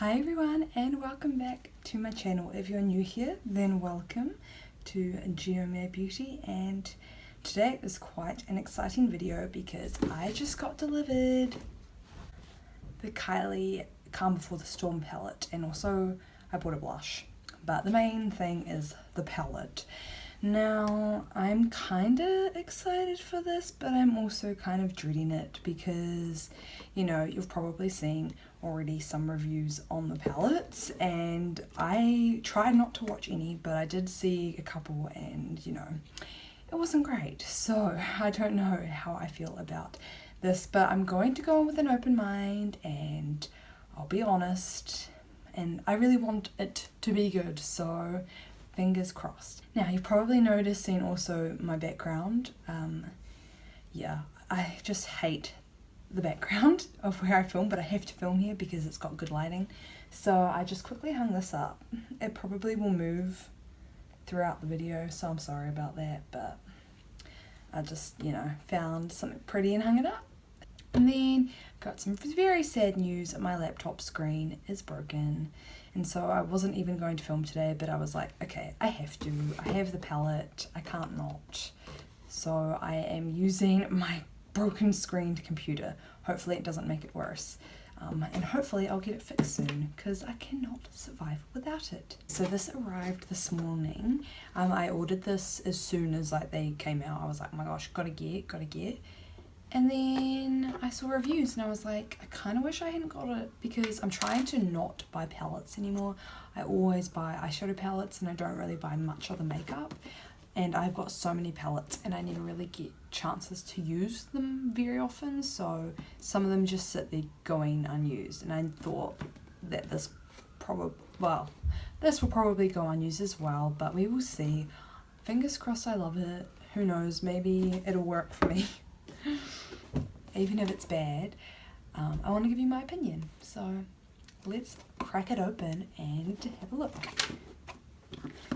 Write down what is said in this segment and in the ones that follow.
Hi everyone and welcome back to my channel. If you're new here, then welcome to Geomare Beauty, and today is quite an exciting video because I just got delivered the Kylie Calm Before the Storm palette, and also I bought a blush, but the main thing is the palette. Now, I'm kind of excited for this, but I'm also kind of dreading it because, you know, you've probably seen already some reviews on the palettes, and I tried not to watch any, but I did see a couple and, you know, it wasn't great. So I don't know how I feel about this, but I'm going to go in with an open mind and I'll be honest, and I really want it to be good, so fingers crossed. Now, you've probably noticed and also my background. Yeah, I just hate the background of where I film, but I have to film here because it's got good lighting. So I just quickly hung this up. It probably will move throughout the video, so I'm sorry about that, but I just, you know, found something pretty and hung it up. And then got some very sad news. My laptop screen is broken. And so I wasn't even going to film today, but I was like, okay, I have to. I have the palette, I can't not. So I am using my broken screened computer. Hopefully it doesn't make it worse. And hopefully I'll get it fixed soon because I cannot survive without it. So this arrived this morning. I ordered this as soon as they came out. I was like, oh my gosh, gotta get. And then I saw reviews and I was like, I kind of wish I hadn't got it because I'm trying to not buy palettes anymore. I always buy eyeshadow palettes and I don't really buy much other makeup. And I've got so many palettes and I never really get chances to use them very often. So some of them just sit there going unused. And I thought that this will probably go unused as well, but we will see. Fingers crossed I love it. Who knows, maybe it'll work for me. Even if it's bad, I want to give you my opinion. So let's crack it open and have a look.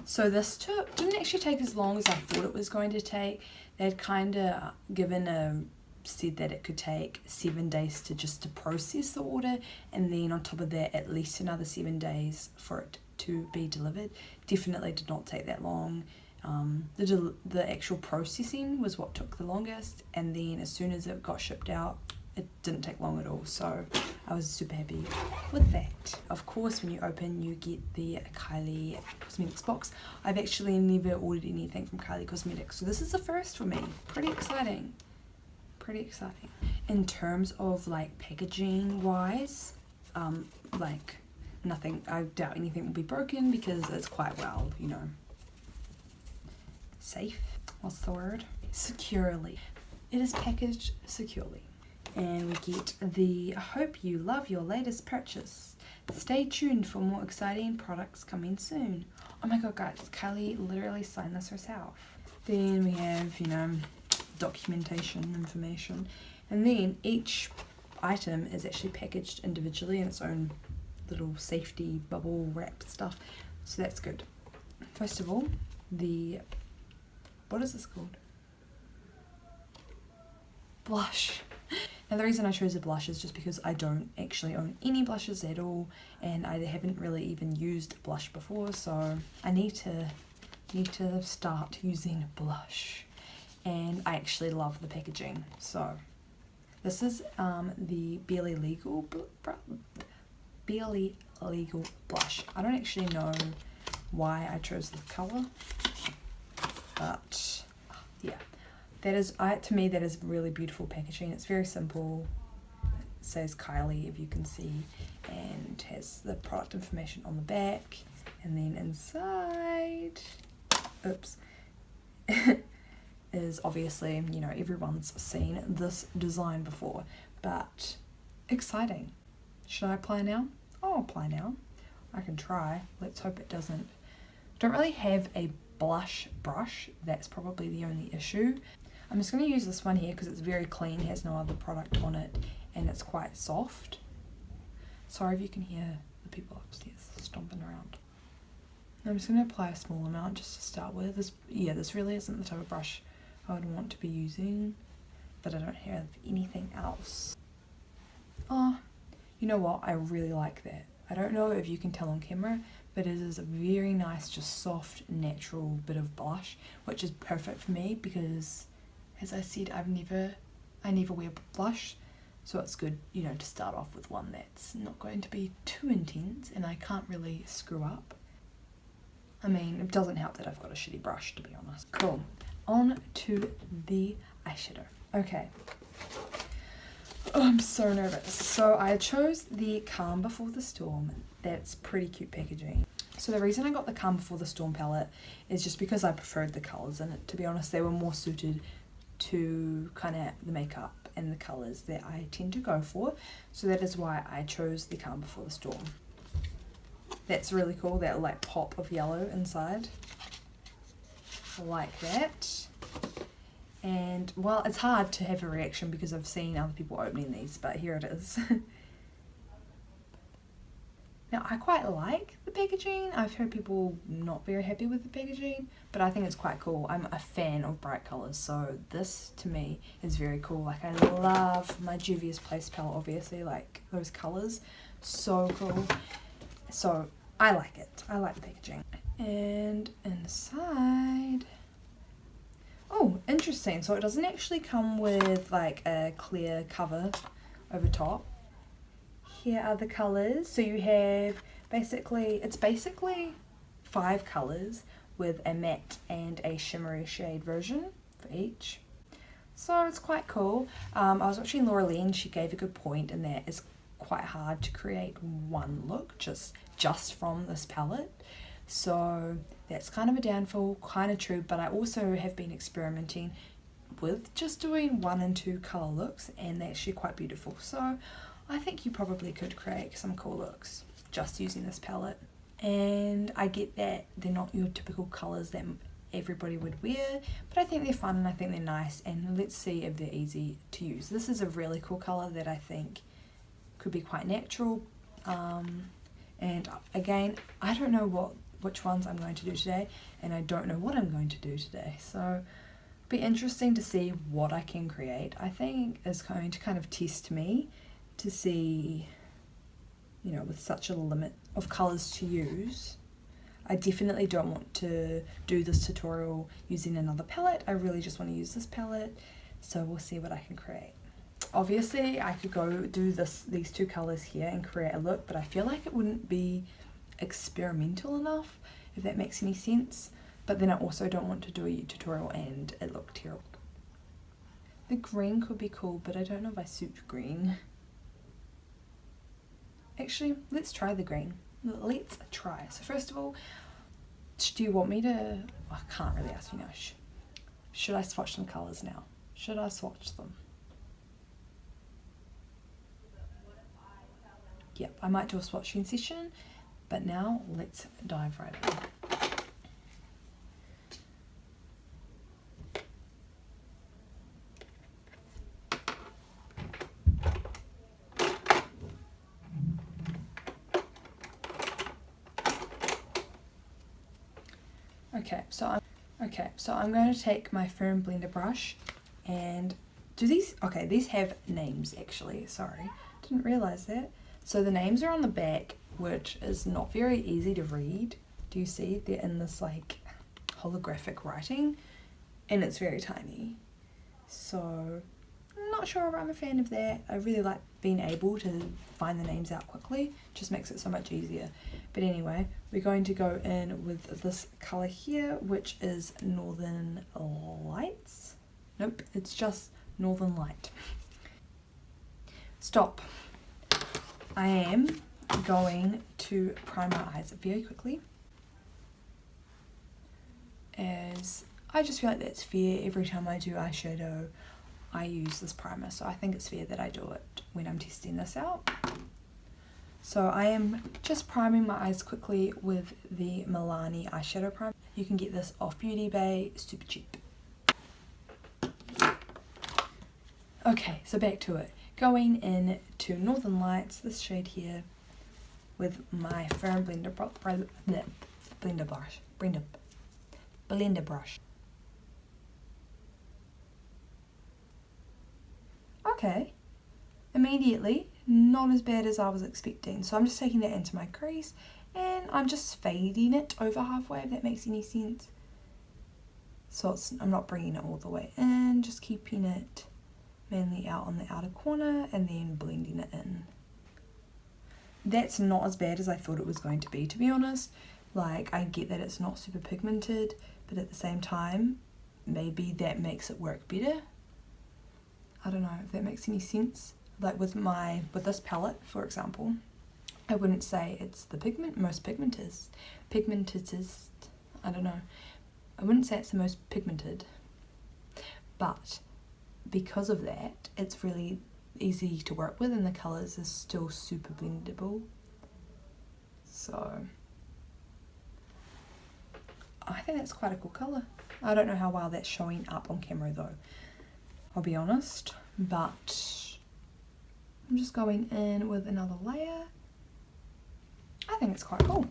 So this didn't actually take as long as I thought it was going to take. They'd kind of said that it could take 7 days to process the order, and then on top of that at least another 7 days for it to be delivered. Definitely did not take that long. The actual processing was what took the longest, and then as soon as it got shipped out, it didn't take long at all, so I was super happy with that. Of course, when you open, you get the Kylie Cosmetics box. I've actually never ordered anything from Kylie Cosmetics, so this is a first for me. Pretty exciting. In terms of packaging wise, nothing, I doubt anything will be broken because it's quite well, you know, safe, what's the word? Securely. It is packaged securely. And we get the I hope you love your latest purchase. Stay tuned for more exciting products coming soon. Oh my god guys, Kylie literally signed this herself. Then we have, you know, documentation information. And then each item is actually packaged individually in its own little safety bubble wrap stuff. So that's good. First of all, what is this called? Blush. Now the reason I chose a blush is just because I don't actually own any blushes at all, and I haven't really even used blush before, so I need to start using blush. And I actually love the packaging. So this is the Barely Legal blush. I don't actually know why I chose the colour, but yeah, that is, to me that is really beautiful packaging. It's very simple. It says Kylie, if you can see, and has the product information on the back, and then inside, oops, is obviously, you know, everyone's seen this design before, but exciting. Should I apply now? I'll apply now. I can try. Let's hope it doesn't. Don't really have a blush brush, that's probably the only issue. I'm just going to use this one here because it's very clean, has no other product on it, and it's quite soft. Sorry if you can hear the people upstairs stomping around. I'm just going to apply a small amount just to start with. This really isn't the type of brush I would want to be using, but I don't have anything else. Oh, you know what? I really like that. I don't know if you can tell on camera, but it is a very nice, just soft, natural bit of blush, which is perfect for me because, as I said, I never wear blush, so it's good, you know, to start off with one that's not going to be too intense and I can't really screw up. I mean, it doesn't help that I've got a shitty brush, to be honest. Cool. On to the eyeshadow. Okay. Oh, I'm so nervous. So I chose the Calm Before the Storm. That's pretty cute packaging. So the reason I got the Calm Before the Storm palette is just because I preferred the colours in it. To be honest, they were more suited to kind of the makeup and the colours that I tend to go for. So that is why I chose the Calm Before the Storm. That's really cool, that like pop of yellow inside. Like that. And well, it's hard to have a reaction because I've seen other people opening these, but here it is. Now I quite like the packaging. I've heard people not very happy with the packaging, but I think it's quite cool. I'm a fan of bright colours, so this to me is very cool. Like I love my Juvia's Place palette, obviously, like those colours, so cool. So I like it. I like the packaging. And inside, oh, interesting. So it doesn't actually come with like a clear cover over top. Here are the colours. So you have it's basically 5 colours with a matte and a shimmery shade version for each. So it's quite cool. I was watching Laura Lee and she gave a good point in that it's quite hard to create one look just from this palette. So that's kind of a downfall, kind of true, but I also have been experimenting with just doing 1 and 2 colour looks and they're actually quite beautiful. So I think you probably could create some cool looks just using this palette. And I get that they're not your typical colours that everybody would wear, but I think they're fun and I think they're nice, and let's see if they're easy to use. This is a really cool colour that I think could be quite natural. And again, I don't know which ones I'm going to do today, and I don't know what I'm going to do today, so it'll be interesting to see what I can create. I think it's going to kind of test me to see, you know, with such a limit of colours to use. I definitely don't want to do this tutorial using another palette. I really just want to use this palette, so we'll see what I can create. Obviously I could go do these 2 colours here and create a look, but I feel like it wouldn't be experimental enough, if that makes any sense. But then I also don't want to do a tutorial and it look terrible. The green could be cool, but I don't know if I suit green. Actually, let's try the green. Let's try. So first of all, do you want me to... I can't really ask you now. Should I swatch some colours now? Should I swatch them? Yep, I might do a swatching session, but now let's dive right in. So I'm going to take my firm blender brush and do these. Okay, these have names actually. Sorry, didn't realize that. So the names are on the back, which is not very easy to read. Do you see? They're in this like holographic writing, and it's very tiny. So I'm not sure if I'm a fan of that. I really like being able to find the names out quickly. Just makes it so much easier. But anyway, we're going to go in with this colour here, which is Northern Lights. Nope, it's just Northern Light. Stop. I am going to prime my eyes very quickly, as I just feel like that's fair. Every time I do eyeshadow, I use this primer, so I think it's fair that I do it when I'm testing this out. So I am just priming my eyes quickly with the Milani eyeshadow primer. You can get this off Beauty Bay, super cheap. Okay, so back to it. Going in to Northern Lights, this shade here, with my firm blender brush. Okay, immediately not as bad as I was expecting. So I'm just taking that into my crease and I'm just fading it over halfway, if that makes any sense. So I'm not bringing it all the way in, just keeping it mainly out on the outer corner and then blending it in. That's not as bad as I thought it was going to be honest. Like, I get that it's not super pigmented, but at the same time, maybe that makes it work better. I don't know if that makes any sense. Like with this palette, for example, I wouldn't say it's the most pigmented, I don't know. I wouldn't say it's the most pigmented, but because of that, it's really easy to work with and the colours are still super blendable. So I think that's quite a cool colour. I don't know how well that's showing up on camera though, I'll be honest, but I'm just going in with another layer. I think it's quite cool.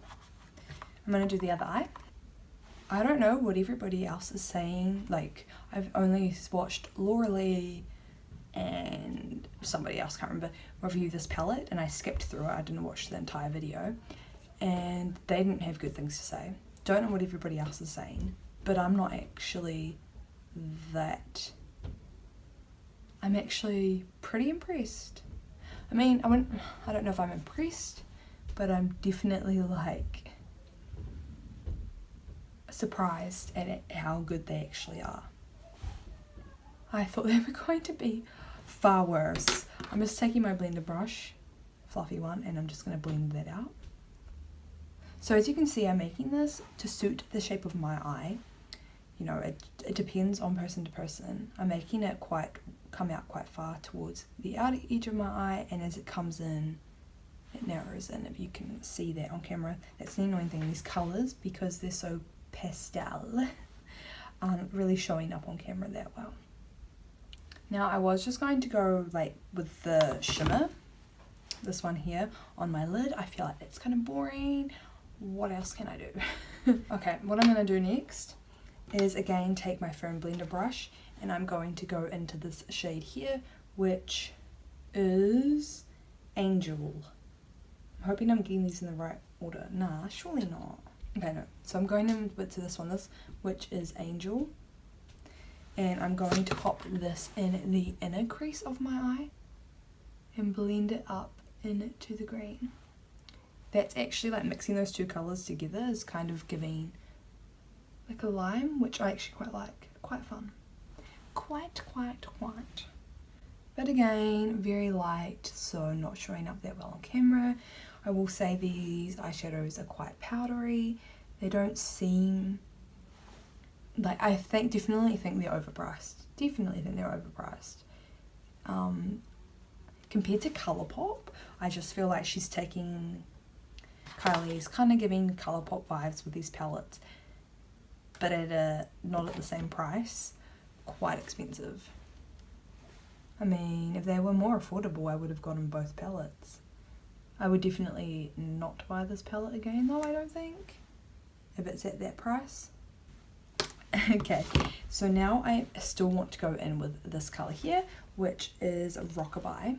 I'm going to do the other eye. I don't know what everybody else is saying. Like, I've only watched Laura Lee and somebody else, can't remember, review this palette, and I skipped through it. I didn't watch the entire video, and they didn't have good things to say. Don't know what everybody else is saying, but I'm not actually that. I'm actually pretty impressed. I mean, I don't know if I'm impressed, but I'm definitely like surprised at how good they actually are. I thought they were going to be far worse. I'm just taking my blender brush, fluffy one, and I'm just going to blend that out. So as you can see, I'm making this to suit the shape of my eye. You know, it depends on person to person. I'm making it come out quite far towards the outer edge of my eye, and as it comes in, it narrows in. If you can see that on camera, that's the annoying thing. These colours, because they're so pastel, aren't really showing up on camera that well. Now I was just going to go like with the shimmer, this one here, on my lid. I feel like that's kind of boring. What else can I do? Okay, what I'm going to do next is again take my foam blender brush, and I'm going to go into this shade here, which is Angel. I'm hoping I'm getting these in the right order. Nah, surely not. Okay, no. So I'm going in to this one, which is Angel. And I'm going to pop this in the inner crease of my eye and blend it up into the green. That's actually like mixing those two colours together is kind of giving like a lime, which I actually quite like. Quite fun. Quite. But again, very light, so not showing up that well on camera. I will say these eyeshadows are quite powdery. They don't seem like, I definitely think they're overpriced. Compared to Colourpop, I just feel like she's taking Kylie's kind of giving Colourpop vibes with these palettes, but at not at the same price. Quite expensive. I mean, if they were more affordable, I would have gotten both palettes. I would definitely not buy this palette again though, I don't think, if it's at that price. Okay, so now I still want to go in with this colour here, which is Rockabye,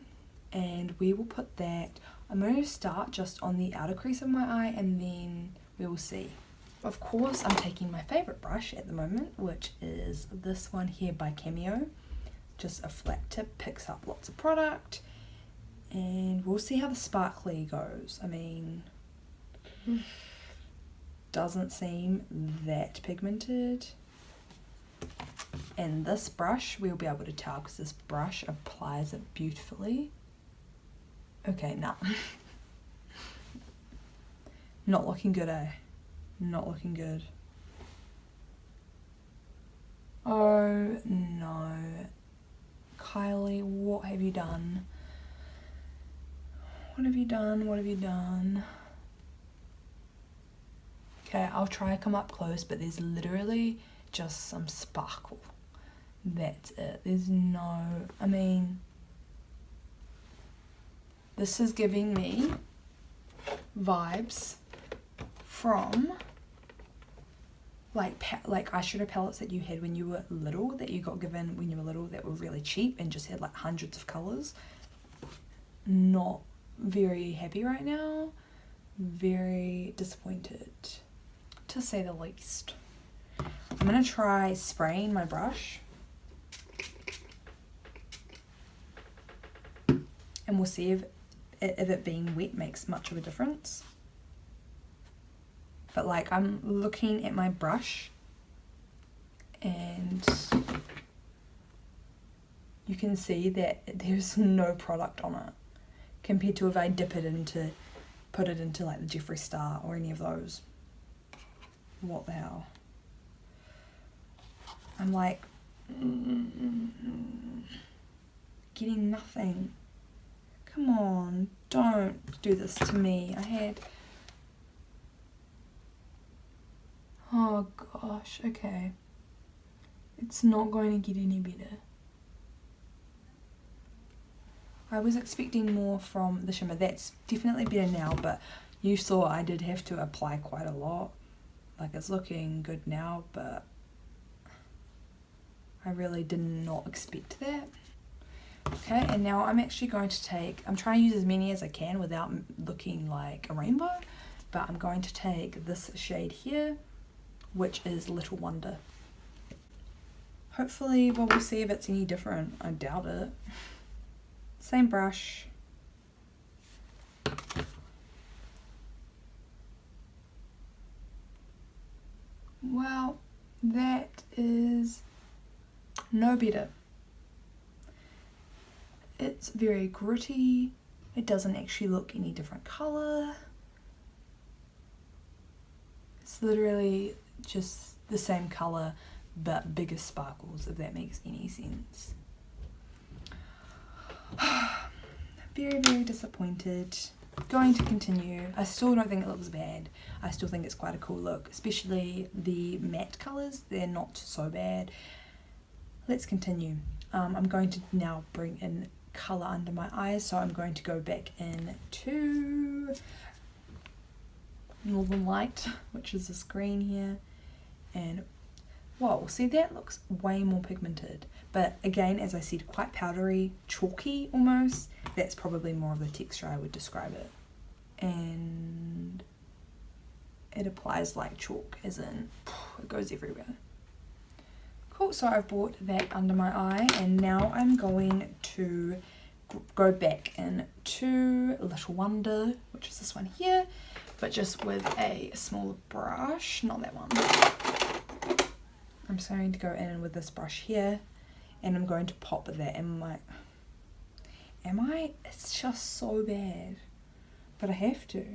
and we will put that, I'm going to start just on the outer crease of my eye and then we will see. Of course, I'm taking my favourite brush at the moment, which is this one here by Cameo. Just a flat tip, picks up lots of product, and we'll see how the sparkly goes. I mean, doesn't seem that pigmented. And this brush, we'll be able to tell because this brush applies it beautifully. Okay, nah. Not looking good, eh? Not looking good. Oh no. Kylie, what have you done? What have you done? Okay, I'll try to come up close, but there's literally just some sparkle. That's it. There's no, I mean, this is giving me vibes from like eyeshadow palettes that you had when you were little, that you got given when you were little, that were really cheap and just had like hundreds of colours. not very happy right now. Very disappointed, to say the least. I'm gonna try spraying my brush. And we'll see if it being wet makes much of a difference. But like, I'm looking at my brush and you can see that there's no product on it compared to if I put it into like the Jeffree Star or any of those. What the hell? I'm like getting nothing. Come on, don't do this to me. Oh gosh, okay. It's not going to get any better. I was expecting more from the shimmer. That's definitely better now, but you saw I did have to apply quite a lot. Like, it's looking good now, but I really did not expect that. Okay, and now I'm actually going to I'm trying to use as many as I can without looking like a rainbow, but I'm going to take this shade here, which is Little Wonder. Hopefully, well, we'll see if it's any different. I doubt it. Same brush. Well, that is no better. It's very gritty. It doesn't actually look any different colour. It's literally just the same colour but bigger sparkles, if that makes any sense. Very, very disappointed. Going to continue. I still don't think it looks bad. I still think it's quite a cool look, especially the matte colours. They're not so bad. Let's continue. I'm going to now bring in colour under my eyes, so I'm going to go back in to Northern Light, which is this green here, and whoa, see, that looks way more pigmented, but again, as I said, quite powdery, chalky almost. That's probably more of the texture I would describe it, and it applies like chalk, as in it goes everywhere. Cool, so I've brought that under my eye, and now I'm going to go back into Little Wonder, which is this one here, but just with a smaller brush, not that one. I'm just going to go in with this brush here, and I'm going to pop that in my... It's just so bad, but I have to.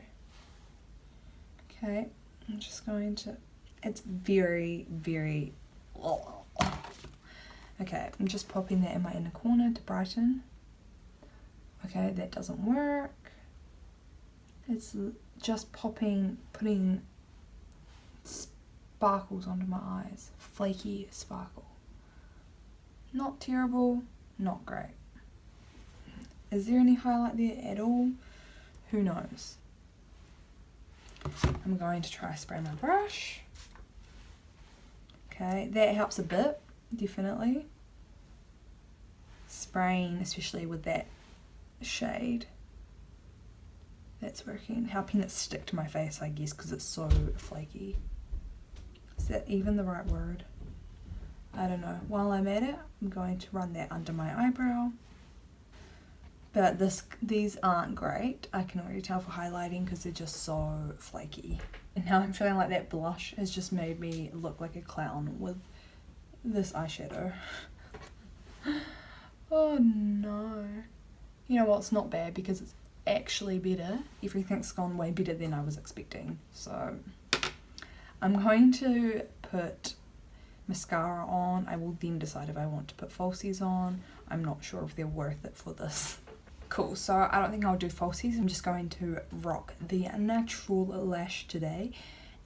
Okay, I'm just going to... It's very, very... Okay, I'm just popping that in my inner corner to brighten. Okay, that doesn't work. It's just putting sparkles onto my eyes. Flaky sparkle. Not terrible, not great. Is there any highlight there at all? Who knows? I'm going to try spray my brush. Okay, that helps a bit, definitely. Spraying, especially with that shade. That's working, helping it stick to my face, I guess, because it's so flaky. Is that even the right word? I don't know. While I'm at it, I'm going to run that under my eyebrow. But these aren't great. I can already tell for highlighting because they're just so flaky. And now I'm feeling like that blush has just made me look like a clown with this eyeshadow. Oh no. You know what, it's not bad because it's actually better. Everything's gone way better than I was expecting. So I'm going to put mascara on. I will then decide if I want to put falsies on. I'm not sure if they're worth it for this. Cool, so I don't think I'll do falsies. I'm just going to rock the natural lash today.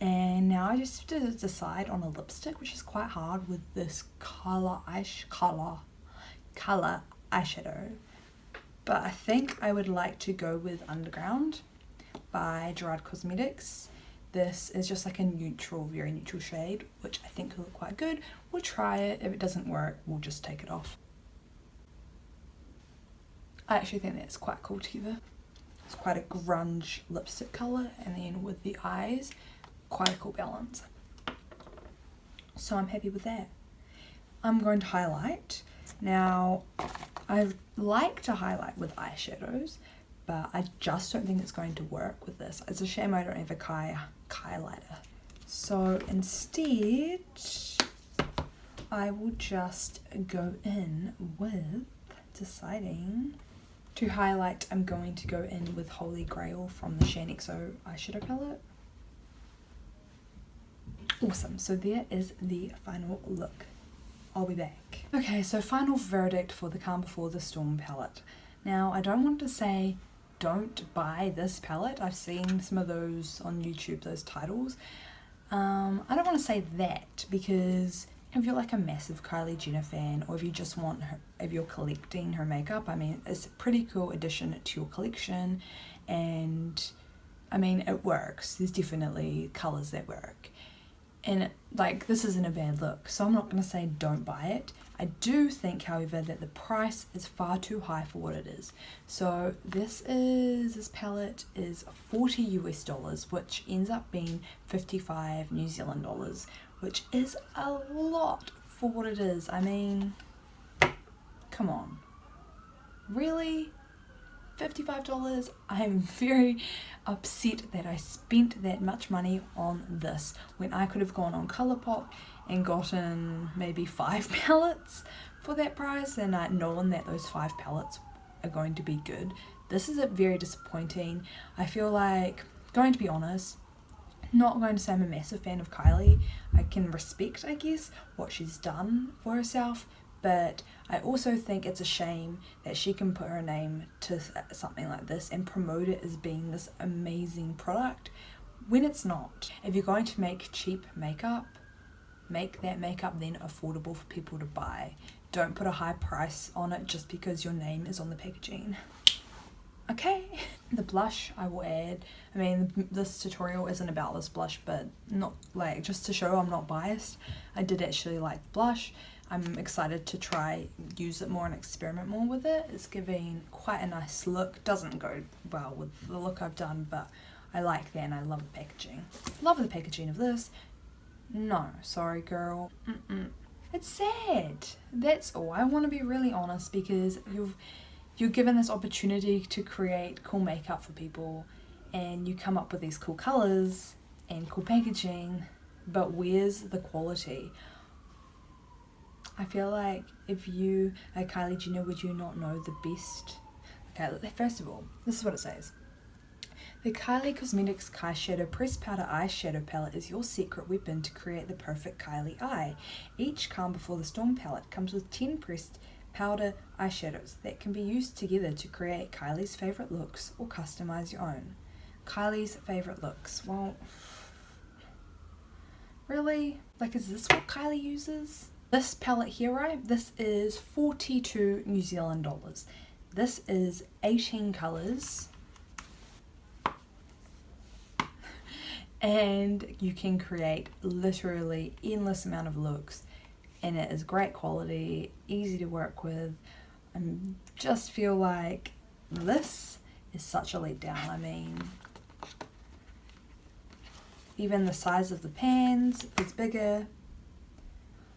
And now I just have to decide on a lipstick, which is quite hard with this color eyeshadow. But I think I would like to go with Underground by Gerard Cosmetics. This is just like a neutral, very neutral shade, which I think will look quite good. We'll try it. If it doesn't work, we'll just take it off. I actually think that's quite cool together. It's quite a grunge lipstick colour, and then with the eyes, quite a cool balance. So I'm happy with that. I'm going to highlight. Now, I like to highlight with eyeshadows, but I just don't think it's going to work with this. It's a shame I don't have a highlighter. So instead, I will just go in with deciding to highlight. I'm going to go in with Holy Grail from the xoxo eyeshadow palette. Awesome, so there is the final look. I'll be back. Okay, so final verdict for the Calm Before the Storm palette. Now, I don't want to say don't buy this palette. I've seen some of those on YouTube, those titles. I don't want to say that, because if you're like a massive Kylie Jenner fan, or if you just want her, if you're collecting her makeup, I mean, it's a pretty cool addition to your collection, and I mean, it works. There's definitely colours that work. And like, this isn't a bad look, so I'm not going to say don't buy it. I do think, however, that the price is far too high for what it is. So this palette is $40 US, which ends up being 55 New Zealand dollars, which is a lot for what it is. I mean, come on. Really? $55? I'm very upset that I spent that much money on this when I could have gone on Colourpop and gotten maybe 5 palettes for that price, and knowing that those 5 palettes are going to be good. This is very disappointing. I feel like, going to be honest, not going to say I'm a massive fan of Kylie. I can respect, I guess, what she's done for herself, but I also think it's a shame that she can put her name to something like this and promote it as being this amazing product when it's not. If you're going to make cheap makeup, make that makeup then affordable for people to buy. Don't put a high price on it just because your name is on the packaging. Okay, the blush I will add. I mean, this tutorial isn't about this blush, but not like, just to show I'm not biased, I did actually like the blush. I'm excited to try use it more and experiment more with it. It's giving quite a nice look. Doesn't go well with the look I've done, but I like that, and I love the packaging. Love the packaging of this. No, sorry girl. It's sad. That's all. I want to be really honest, because you're given this opportunity to create cool makeup for people, and you come up with these cool colours and cool packaging, but where's the quality? I feel like if you are Kylie Jenner, would you not know the best? Okay, first of all, this is what it says. The Kylie Cosmetics Eyeshadow Pressed Powder Eyeshadow Palette is your secret weapon to create the perfect Kylie eye. Each Calm Before the Storm palette comes with 10 pressed powder eyeshadows that can be used together to create Kylie's favourite looks or customise your own. Kylie's favourite looks. Well, really? Like, is this what Kylie uses? This palette here, right? This is 42 New Zealand dollars. This is 18 colours. And you can create literally endless amount of looks, and it is great quality, easy to work with. I just feel like this is such a letdown. I mean, even the size of the pans is bigger.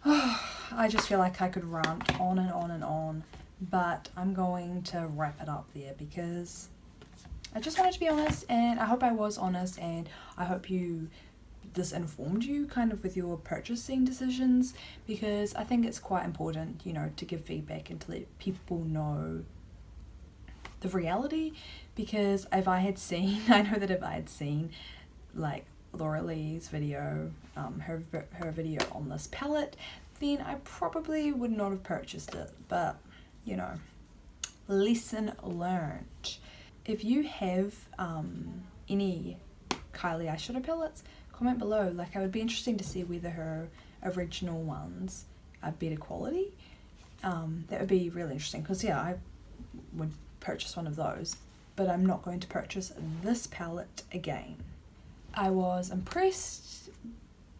I just feel like I could rant on and on and on, but I'm going to wrap it up there because I just wanted to be honest, and I hope I was honest, and I hope this informed you kind of with your purchasing decisions, because I think it's quite important, you know, to give feedback and to let people know the reality. Because if I had seen, I know that if I had seen like Laura Lee's video, her video on this palette, then I probably would not have purchased it. But you know, lesson learned. If you have any Kylie eyeshadow palettes, comment below. Like, I would be interesting to see whether her original ones are better quality. That would be really interesting, because yeah, I would purchase one of those, but I'm not going to purchase this palette again. I was impressed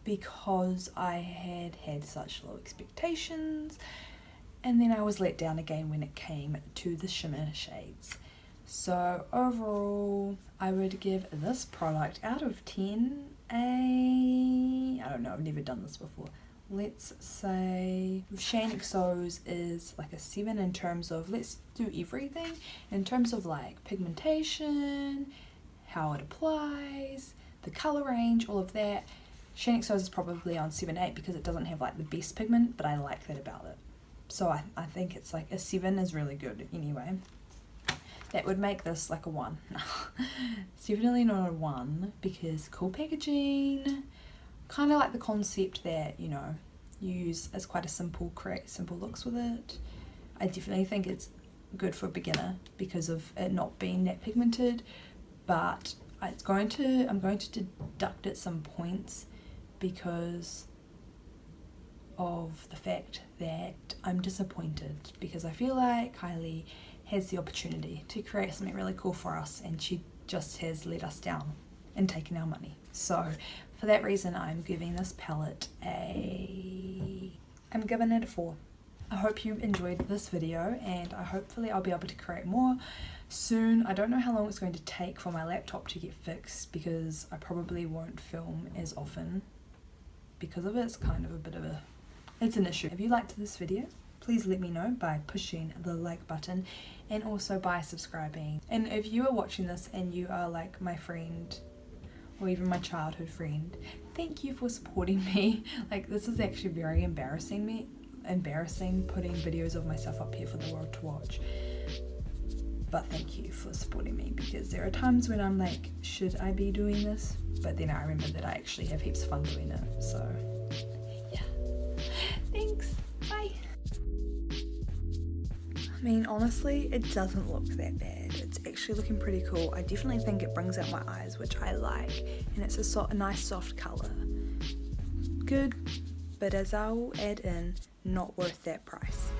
because I had such low expectations, And then I was let down again when it came to the shimmer shades. So overall, I would give this product out of 10 I don't know, I've never done this before. Let's say Shane XO's is like a 7 in terms of let's do everything. In terms of like pigmentation, how it applies, the colour range, all of that. Shane XO's is probably on 7-8 because it doesn't have like the best pigment, but I like that about it. So I think it's like a 7 is really good anyway. That would make this like a 1. It's definitely not a 1 because cool packaging, kind of like the concept that, you know, you use as quite a create simple looks with it. I definitely think it's good for a beginner because of it not being that pigmented, but I'm going to deduct it some points because of the fact that I'm disappointed because I feel like Kylie has the opportunity to create something really cool for us and she just has let us down and taken our money. So for that reason I'm giving this palette I'm giving it a 4. I hope you enjoyed this video and hopefully I'll be able to create more soon. I don't know how long it's going to take for my laptop to get fixed because I probably won't film as often because of it. It's kind of a bit of it's an issue. If you liked this video, please let me know by pushing the like button and also by subscribing. And if you are watching this and you are like my friend or even my childhood friend, thank you for supporting me. Like this is actually very embarrassing putting videos of myself up here for the world to watch. But thank you for supporting me because there are times when I'm like, should I be doing this? But then I remember that I actually have heaps of fun doing it. So yeah, thanks, bye. I mean, honestly, it doesn't look that bad. It's actually looking pretty cool. I definitely think it brings out my eyes, which I like, and it's a nice soft colour. Good, but as I'll add in, not worth that price.